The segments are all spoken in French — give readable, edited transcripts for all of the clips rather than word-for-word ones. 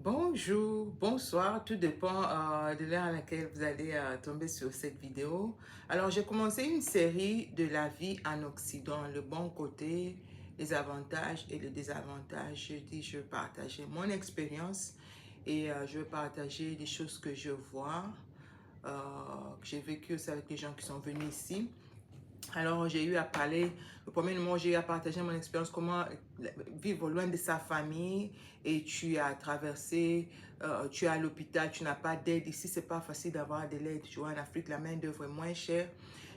Bonjour, bonsoir, tout dépend de l'heure à laquelle vous allez tomber sur cette vidéo. Alors, j'ai commencé une série de la vie en Occident, le bon côté, les avantages et les désavantages. Je vais partager mon expérience et je vais partager des choses que je vois, euh, que j'ai vécu aussi avec les gens qui sont venus ici. Alors, j'ai eu à parler, le premier moment, j'ai eu à partager mon expérience, comment vivre loin de sa famille et tu as traversé, tu es à l'hôpital, tu n'as pas d'aide. Ici, c'est pas facile d'avoir de l'aide. Tu vois, en Afrique, la main-d'œuvre est moins chère.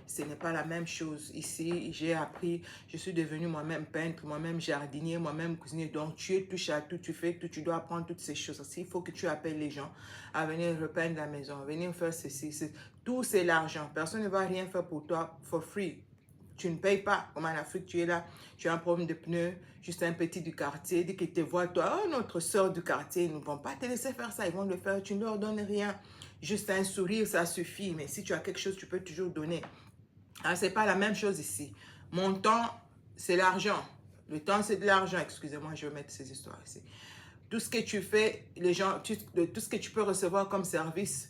Ce n'est pas la même chose. Ici, j'ai appris, je suis devenue moi-même peintre, moi-même jardinier, moi-même cuisinier. Donc, tu es touche à tout, tu fais tout, tu dois apprendre toutes ces choses. Il faut que tu appelles les gens à venir repeindre la maison, à venir faire ceci. Tout, c'est l'argent. Personne ne va rien faire pour toi for free. Tu ne payes pas. Comme en Afrique, tu es là, tu as un problème de pneus, juste un petit du quartier, dès qu'ils te voient, toi, oh, notre soeur du quartier, ils ne vont pas te laisser faire ça, ils vont le faire, tu ne leur donnes rien. Juste un sourire, ça suffit. Mais si tu as quelque chose, tu peux toujours donner. Alors, ce n'est pas la même chose ici. Mon temps, c'est l'argent. Le temps, c'est de l'argent. Excusez-moi, je vais mettre ces histoires ici. Tout ce que tu fais, les gens, tout ce que tu peux recevoir comme service,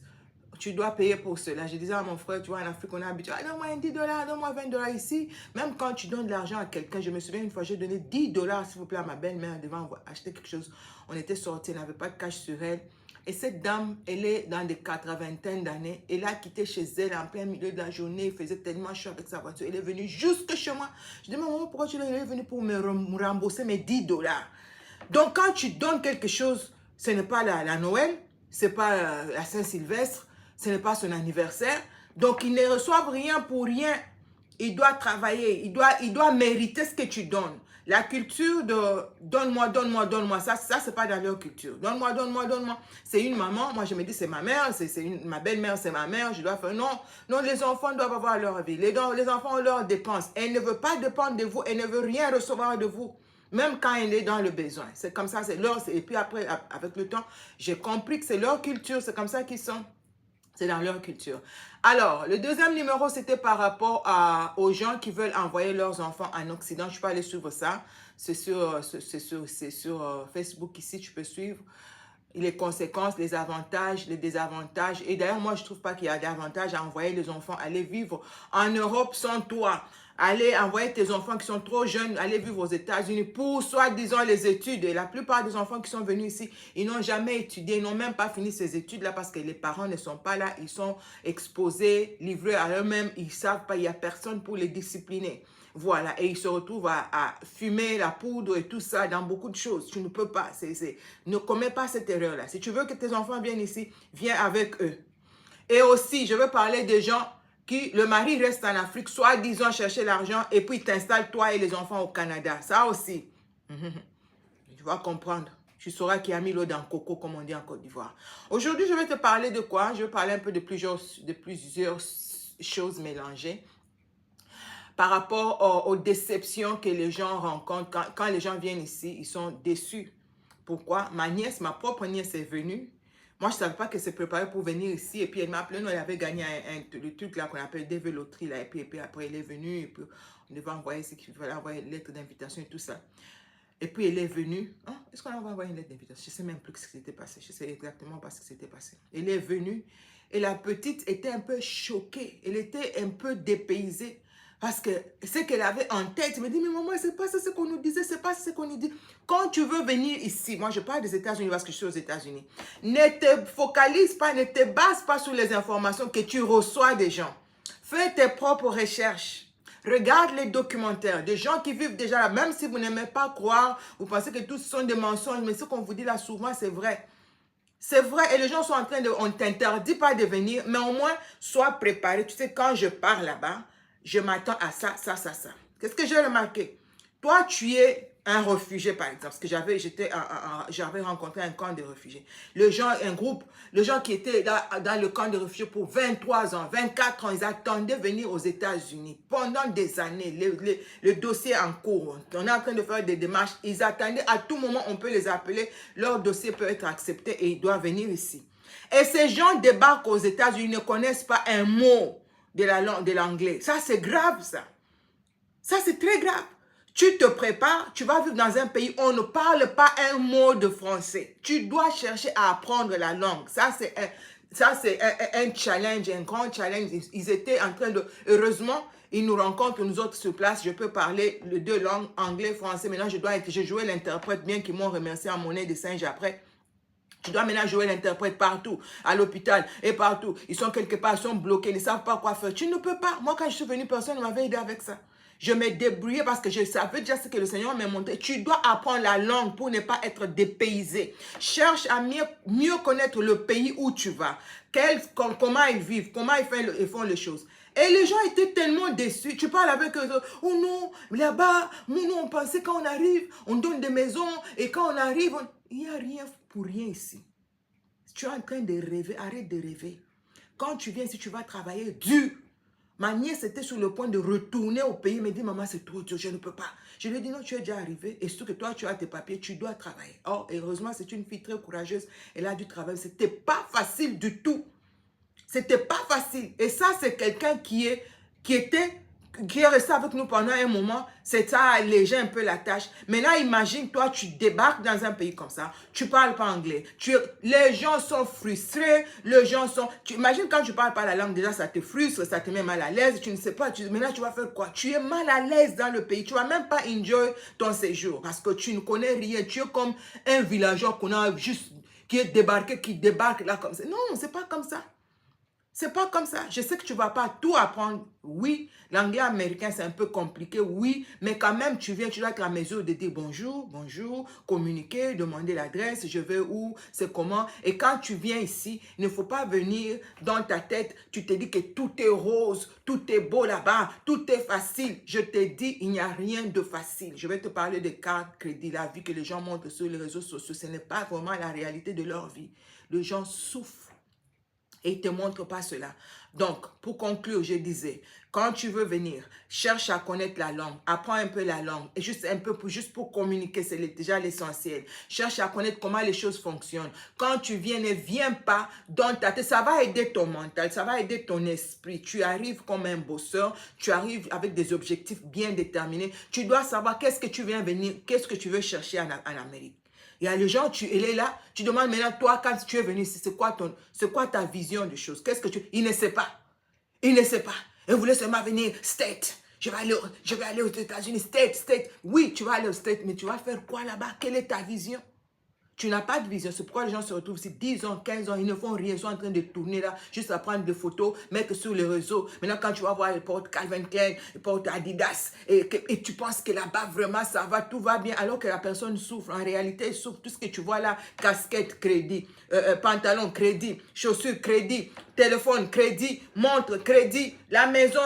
tu dois payer pour cela. Je disais à mon frère, tu vois, en Afrique, on est habitué, ah, donne-moi 10 dollars, donne-moi 20 dollars ici. Même quand tu donnes de l'argent à quelqu'un, je me souviens une fois, j'ai donné 10 dollars, s'il vous plaît, à ma belle-mère devant acheter quelque chose. On était sortis, elle n'avait pas de cash sur elle. Et cette dame, elle est dans des 80 d'années. Elle a quitté chez elle en plein milieu de la journée. Il faisait tellement chaud avec sa voiture. Elle est venue jusque chez moi. Je dis, maman, pourquoi tu es venue pour me rembourser mes 10 dollars? Donc, quand tu donnes quelque chose, ce n'est pas la Noël, ce n'est pas la Saint-Sylvestre, ce n'est pas son anniversaire. Donc, ils ne reçoivent rien pour rien. Il doit travailler, il doit mériter ce que tu donnes. La culture de donne-moi, donne-moi, donne-moi, ça c'est pas dans leur culture. Donne-moi, donne-moi, donne-moi. C'est une maman, moi je me dis c'est ma mère, ma belle-mère, c'est ma mère, je dois faire. Non, non, les enfants doivent avoir leur vie. Les enfants ont leurs dépenses. Elle ne veut pas dépendre de vous, elle ne veut rien recevoir de vous. Même quand elle est dans le besoin. C'est comme ça, c'est leur. Et puis après, avec le temps, j'ai compris que c'est leur culture, c'est comme ça qu'ils sont. C'est dans leur culture. Alors, le deuxième numéro, c'était par rapport aux gens qui veulent envoyer leurs enfants en Occident. Je peux aller suivre ça. C'est sur Facebook ici, tu peux suivre les conséquences, les avantages, les désavantages. Et d'ailleurs, moi, je ne trouve pas qu'il y a d'avantages à envoyer les enfants aller vivre en Europe sans toi. Aller envoyer tes enfants qui sont trop jeunes, aller vivre aux États-Unis pour, soi-disant, les études. Et la plupart des enfants qui sont venus ici, ils n'ont jamais étudié, ils n'ont même pas fini ces études-là parce que les parents ne sont pas là. Ils sont exposés, livrés à eux-mêmes. Ils ne savent pas, il n'y a personne pour les discipliner. Voilà, et ils se retrouvent à fumer la poudre et tout ça dans beaucoup de choses. Tu ne peux pas, ne commets pas cette erreur-là. Si tu veux que tes enfants viennent ici, viens avec eux. Et aussi, je veux parler des gens qui, le mari reste en Afrique, soit disant chercher l'argent et puis t'installes toi et les enfants au Canada. Ça aussi, tu vas comprendre. Tu sauras qu'il y a mis l'eau dans le coco, comme on dit en Côte d'Ivoire. Aujourd'hui, je vais te parler de quoi? Je vais parler un peu de plusieurs choses mélangées par rapport aux déceptions que les gens rencontrent. Quand les gens viennent ici, ils sont déçus. Pourquoi? Ma nièce, ma propre nièce est venue. Moi, je ne savais pas qu'elle s'est préparée pour venir ici. Et puis, elle m'a appelé. Elle avait gagné le truc là qu'on appelle des véloteries. Là. Et puis après, elle est venue. Et puis, on devait envoyer ce qu'il fallait envoyer, une lettre d'invitation et tout ça. Et puis, elle est venue. Hein? Est-ce qu'on a envoyé une lettre d'invitation? Je ne sais même plus ce qui s'était passé. Je ne sais exactement pas ce qui s'était passé. Elle est venue. Et la petite était un peu choquée. Elle était un peu dépaysée. Parce que ce qu'elle avait en tête, elle me dit, mais maman, c'est pas ça ce qu'on nous disait, c'est pas ce qu'on nous dit. Quand tu veux venir ici, moi je parle des États-Unis parce que je suis aux États-Unis, ne te focalise pas, ne te base pas sur les informations que tu reçois des gens. Fais tes propres recherches. Regarde les documentaires des gens qui vivent déjà là, même si vous n'aimez pas croire, vous pensez que tous sont des mensonges, mais ce qu'on vous dit là souvent, c'est vrai. C'est vrai, et les gens sont en train de... On ne t'interdit pas de venir, mais au moins, sois préparé. Tu sais, quand je pars là-bas, je m'attends à ça, ça, ça, ça. Qu'est-ce que j'ai remarqué? Toi, tu es un réfugié, par exemple, parce que j'avais rencontré un camp de réfugiés. Un groupe, les gens qui étaient dans le camp de réfugiés pour 23 ans, 24 ans, ils attendaient venir aux États-Unis pendant des années. Le dossier en cours, on est en train de faire des démarches. Ils attendaient, à tout moment, on peut les appeler, leur dossier peut être accepté et ils doivent venir ici. Et ces gens débarquent aux États-Unis, ne connaissent pas un mot de l'anglais. Ça, c'est grave, ça. Ça, c'est très grave. Tu te prépares, tu vas vivre dans un pays où on ne parle pas un mot de français. Tu dois chercher à apprendre la langue. Ça, c'est un challenge, un grand challenge. Ils étaient en train de... Heureusement, ils nous rencontrent, nous autres sur place. Je peux parler les deux langues, anglais, français. Maintenant, j'ai joué l'interprète, bien qu'ils m'ont remercié en monnaie de singe après. Tu dois maintenant jouer l'interprète partout, à l'hôpital et partout. Ils sont quelque part, ils sont bloqués, ils ne savent pas quoi faire. Tu ne peux pas. Moi, quand je suis venue, personne ne m'avait aidé avec ça. Je me débrouillais parce que je savais déjà ce que le Seigneur m'a montré. Tu dois apprendre la langue pour ne pas être dépaysé. Cherche à mieux connaître le pays où tu vas. Comment ils vivent, comment ils font les choses. Et les gens étaient tellement déçus. Tu parles avec eux. Oh non, là-bas, nous, on pensait quand on arrive, on donne des maisons. Et quand on arrive, il n'y a rien pour rien ici. Tu es en train de rêver. Arrête de rêver. Quand tu viens ici, tu vas travailler dur. Ma nièce était sur le point de retourner au pays. Elle me dit, maman, c'est trop dur, je ne peux pas. Je lui ai dit, non, tu es déjà arrivé. Et surtout que toi, tu as tes papiers, tu dois travailler. Oh, heureusement, c'est une fille très courageuse. Elle a dû travailler. Ce n'était pas facile du tout. C'était pas facile. Et ça, c'est quelqu'un qui est resté avec nous pendant un moment. C'est ça a allégé un peu la tâche. Maintenant, imagine, toi, tu débarques dans un pays comme ça. Tu parles pas anglais. Les gens sont frustrés. Les gens sont... Imagine quand tu parles pas la langue, déjà, ça te frustre, ça te met mal à l'aise. Tu ne sais pas. Maintenant, tu vas faire quoi? Tu es mal à l'aise dans le pays. Tu vas même pas enjoy ton séjour parce que tu ne connais rien. Tu es comme un villageois qu'on a juste... qui est débarqué, qui débarque là comme ça. Non, c'est pas comme ça. C'est pas comme ça. Je sais que tu ne vas pas tout apprendre. Oui, l'anglais américain, c'est un peu compliqué. Oui, mais quand même, tu viens, tu dois être à mesure de dire bonjour, bonjour, communiquer, demander l'adresse, je vais où, c'est comment. Et quand tu viens ici, il ne faut pas venir dans ta tête, tu te dis que tout est rose, tout est beau là-bas, tout est facile. Je te dis, il n'y a rien de facile. Je vais te parler de cartes crédit, la vie que les gens montrent sur les réseaux sociaux. Ce n'est pas vraiment la réalité de leur vie. Les gens souffrent. Et il ne te montre pas cela. Donc, pour conclure, je disais, quand tu veux venir, cherche à connaître la langue, apprends un peu la langue, et juste pour communiquer, c'est déjà l'essentiel. Cherche à connaître comment les choses fonctionnent. Quand tu viens, ne viens pas dans ta tête, ça va aider ton mental, ça va aider ton esprit. Tu arrives comme un bosseur, tu arrives avec des objectifs bien déterminés. Tu dois savoir qu'est-ce que tu viens venir, qu'est-ce que tu veux chercher en Amérique. Il y a les gens, il est là, tu demandes maintenant, toi, quand tu es venu ici, c'est quoi ta vision des choses? Qu'est-ce que il ne sait pas. Il ne sait pas. Il voulait seulement venir, state. Je vais aller aux États-Unis, state. Oui, tu vas aller aux States, mais tu vas faire quoi là-bas? Quelle est ta vision? Tu n'as pas de vision. C'est pourquoi les gens se retrouvent ici 10 ans, 15 ans, ils ne font rien. Ils sont en train de tourner là, juste à prendre des photos, mettre sur les réseaux. Maintenant, quand tu vas voir les portes Calvin Klein, les portes Adidas, et tu penses que là-bas, vraiment, ça va, tout va bien, alors que la personne souffre. En réalité, elle souffre. Tout ce que tu vois là, casquette, crédit, pantalon, crédit, chaussures, crédit, téléphone, crédit, montre, crédit, la maison,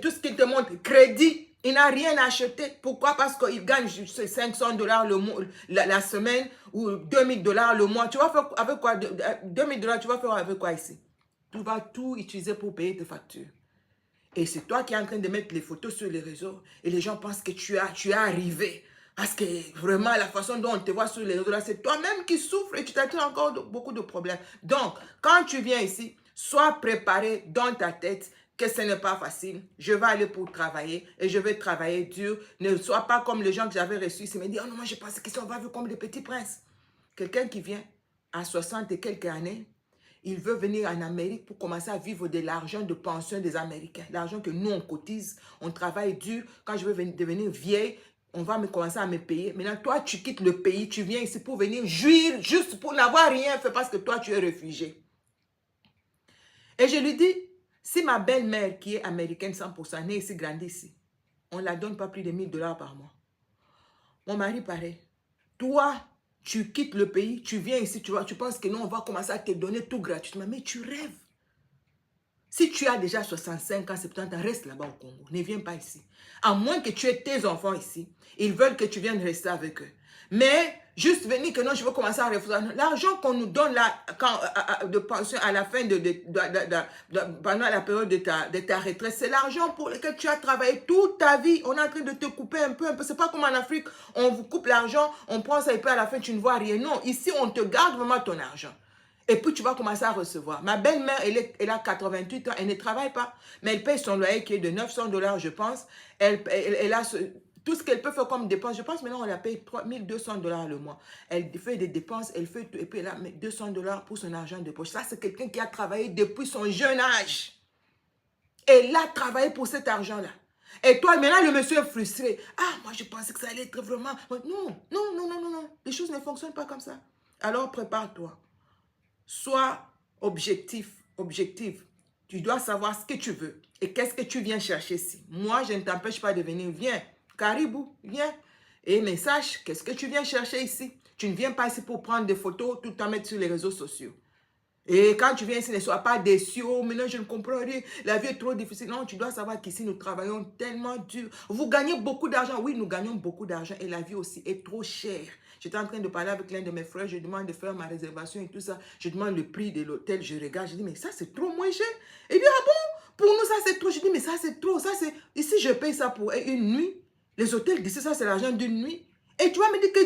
tout ce qu'il te montre, crédit. Il n'a rien acheté. Pourquoi? Parce qu'il gagne $500 la semaine ou $2000 le mois. Tu vas faire avec quoi? $2000, tu vas faire avec quoi ici? Tu vas tout utiliser pour payer tes factures. Et c'est toi qui es en train de mettre les photos sur les réseaux. Et les gens pensent que tu es arrivé. Parce que vraiment, la façon dont on te voit sur les réseaux, c'est toi-même qui souffres et tu t'attires encore beaucoup de problèmes. Donc, quand tu viens ici, sois préparé dans ta tête que ce n'est pas facile. Je vais aller pour travailler et je vais travailler dur. Ne sois pas comme les gens que j'avais reçus. Ils me disent, oh non, moi je pensais qu'ils sont vus comme des petits princes. Quelqu'un qui vient à 60 et quelques années, il veut venir en Amérique pour commencer à vivre de l'argent de pension des Américains. L'argent que nous, on cotise, on travaille dur. Quand je veux devenir vieille, on va commencer à me payer. Maintenant, toi, tu quittes le pays, tu viens ici pour venir jouir, juste pour n'avoir rien fait parce que toi, tu es réfugié. Et je lui dis, si ma belle-mère, qui est américaine 100%, née ici, grandie ici, on ne la donne pas plus de $1000 par mois. Mon mari, pareil. Toi, tu quittes le pays, tu viens ici, tu penses que nous, on va commencer à te donner tout gratuitement. Mais tu rêves. Si tu as déjà 65 ans, 70 ans, reste là-bas au Congo. Ne viens pas ici. À moins que tu aies tes enfants ici. Ils veulent que tu viennes rester avec eux. Mais juste venir que non, je veux commencer à refuser. L'argent qu'on nous donne là, de pension à la fin pendant la période de ta retraite, c'est l'argent pour lequel tu as travaillé toute ta vie. On est en train de te couper un peu. C'est pas comme en Afrique, on vous coupe l'argent, on prend ça et puis à la fin, tu ne vois rien. Non, ici, on te garde vraiment ton argent. Et puis, tu vas commencer à recevoir. Ma belle-mère, elle a 88 ans, elle ne travaille pas. Mais elle paye son loyer qui est de $900, je pense. Elle a Tout ce qu'elle peut faire comme dépense, je pense maintenant on la paye 3200 $ le mois. Elle fait des dépenses, elle fait tout, et puis elle a 200 $ pour son argent de poche. Ça, c'est quelqu'un qui a travaillé depuis son jeune âge. Elle a travaillé pour cet argent-là. Et toi, maintenant, le monsieur est frustré. Ah, moi, je pensais que ça allait être vraiment... Non, non, non, non, non, non. Les choses ne fonctionnent pas comme ça. Alors, prépare-toi. Sois objectif, objective. Tu dois savoir ce que tu veux. Et qu'est-ce que tu viens chercher ici. Moi, je ne t'empêche pas de venir. Viens. Caribou, viens. Et mais sache, qu'est-ce que tu viens chercher ici. Tu ne viens pas ici pour prendre des photos, tout en mettre sur les réseaux sociaux. Et quand tu viens ici, ne sois pas déçu. Oh, maintenant, je ne comprends rien. La vie est trop difficile. Non, tu dois savoir qu'ici, nous travaillons tellement dur. Vous gagnez beaucoup d'argent. Oui, nous gagnons beaucoup d'argent. Et la vie aussi est trop chère. J'étais en train de parler avec l'un de mes frères. Je demande de faire ma réservation et tout ça. Je demande le prix de l'hôtel. Je regarde. Je dis, mais ça, c'est trop moins cher. Il dit, ah bon? Pour nous, ça, c'est trop. Je dis, mais ça, c'est trop. Ça, c'est... Ici, je paye ça pour une nuit. Les hôtels d'ici, ça, c'est l'argent d'une nuit. Et tu vas me dire que...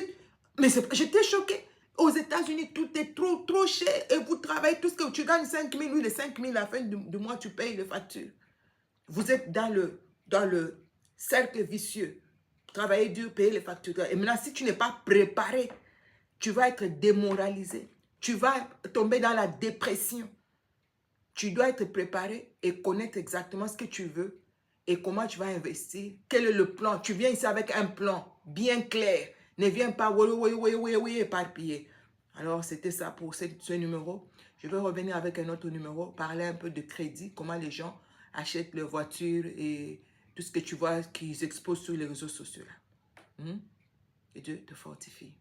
Mais j'étais choquée. Aux États-Unis, tout est trop, trop cher. Et vous travaillez, tout ce que tu gagnes 5 000, oui, les 5 000, à la fin du mois, tu payes les factures. Vous êtes dans le cercle vicieux. Travailler dur, payer les factures. Et maintenant, si tu n'es pas préparé, tu vas être démoralisé. Tu vas tomber dans la dépression. Tu dois être préparé et connaître exactement ce que tu veux et comment tu vas investir. Quel est le plan? Tu viens ici avec un plan bien clair. Ne viens pas oui, éparpillé. Alors, c'était ça pour ce numéro. Je vais revenir avec un autre numéro, parler un peu de crédit, comment les gens achètent leurs voitures et tout ce que tu vois qu'ils exposent sur les réseaux sociaux. Et Dieu te fortifie.